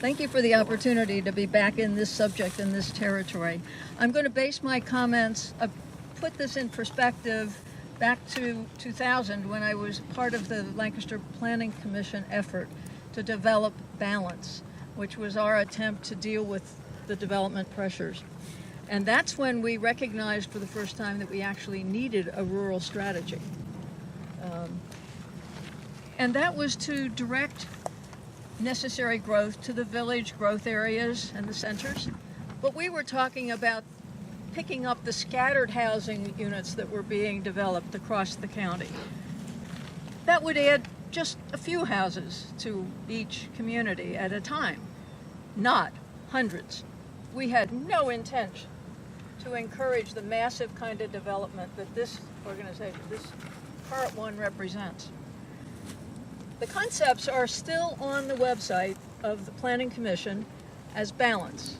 Thank you for the opportunity to be back in this subject, in this territory. I'm going to base my comments, put this in perspective back to 2000 when I was part of the Lancaster Planning Commission effort to develop balance, which was our attempt to deal with the development pressures. And that's when we recognized for the first time that we actually needed a rural strategy. And that was to direct necessary growth to the village growth areas and the centers. But we were talking about picking up the scattered housing units that were being developed across the county. That would add just a few houses to each community at a time, not hundreds. We had no intention to encourage the massive kind of development that this organization, this current one, represents. The concepts are still on the website of the Planning Commission as balance.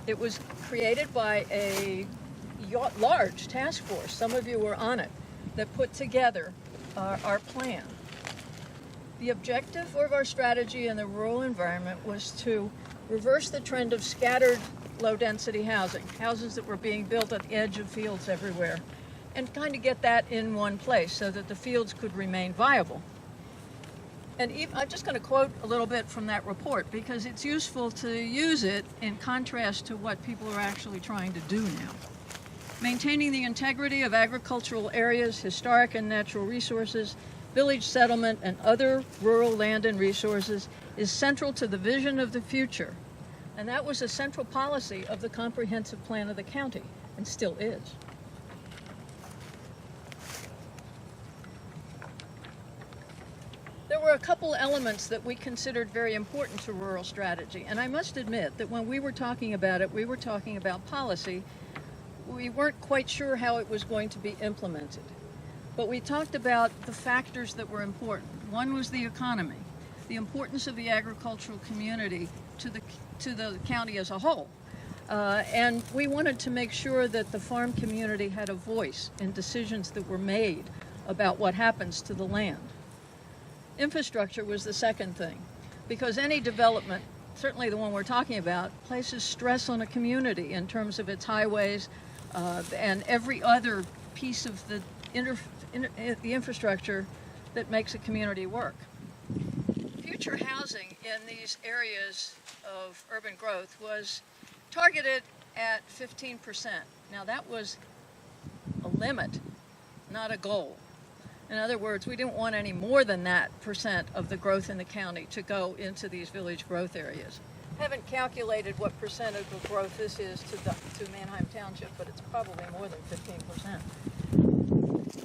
It was created by a large task force, some of you were on it, that put together our plan. The objective of our strategy in the rural environment was to reverse the trend of scattered low-density housing, houses that were being built at the edge of fields everywhere, and kind of get that in one place so that the fields could remain viable. And I'm just going to quote a little bit from that report because it's useful to use it in contrast to what people are actually trying to do now. Maintaining the integrity of agricultural areas, historic and natural resources, village settlement, and other rural land and resources is central to the vision of the future. And that was a central policy of the comprehensive plan of the county, and still is. There were a couple elements that we considered very important to rural strategy, and I must admit that when we were talking about it, we were talking about policy. We weren't quite sure how it was going to be implemented, but we talked about the factors that were important. One was the economy, the importance of the agricultural community to the county as a whole, and we wanted to make sure that the farm community had a voice in decisions that were made about what happens to the land. Infrastructure was the second thing, because any development, certainly the one we're talking about, places stress on a community in terms of its highways and every other piece of the infrastructure that makes a community work. Future housing in these areas of urban growth was targeted at 15%. Now that was a limit, not a goal. In other words, we didn't want any more than that percent of the growth in the county to go into these village growth areas. Haven't calculated what percentage of growth this is to Manheim Township, but it's probably more than 15%.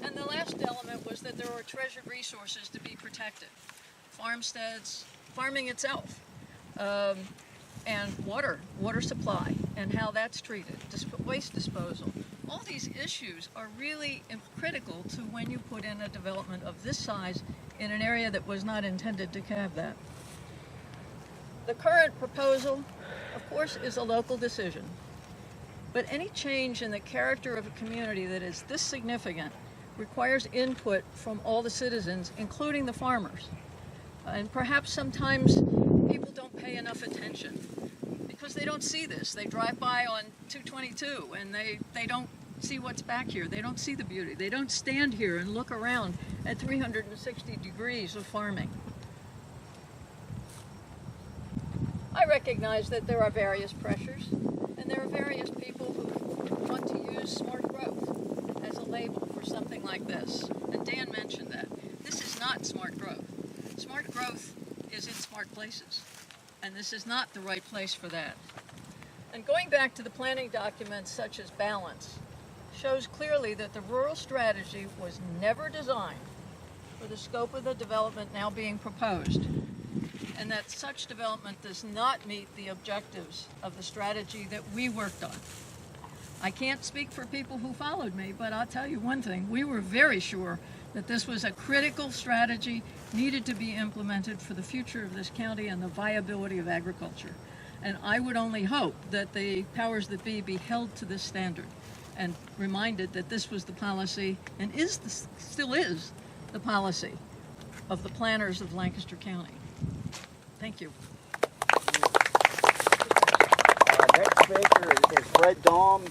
And the last element was that there were treasured resources to be protected. Farmsteads, farming itself, and water supply, and how that's treated, waste disposal. All these issues are really critical to when you put in a development of this size in an area that was not intended to have that. The current proposal, of course, is a local decision, but any change in the character of a community that is this significant requires input from all the citizens, including the farmers. And perhaps sometimes people don't pay enough attention because they don't see this. They drive by on 222 and they don't see what's back here. They don't see the beauty. They don't stand here and look around at 360 degrees of farming. I recognize that there are various pressures and there are various people who want to use smart growth as a label for something like this. And Dan mentioned that. This is not smart growth. Smart growth is in smart places, and this is not the right place for that. And going back to the planning documents such as balance, shows clearly that the rural strategy was never designed for the scope of the development now being proposed, and that such development does not meet the objectives of the strategy that we worked on. I can't speak for people who followed me, but I'll tell you one thing, we were very sure that this was a critical strategy needed to be implemented for the future of this county and the viability of agriculture. And I would only hope that the powers that be held to this standard and reminded that this was the policy and still is the policy of the planners of Lancaster County. Thank you. acre is Fred Daum.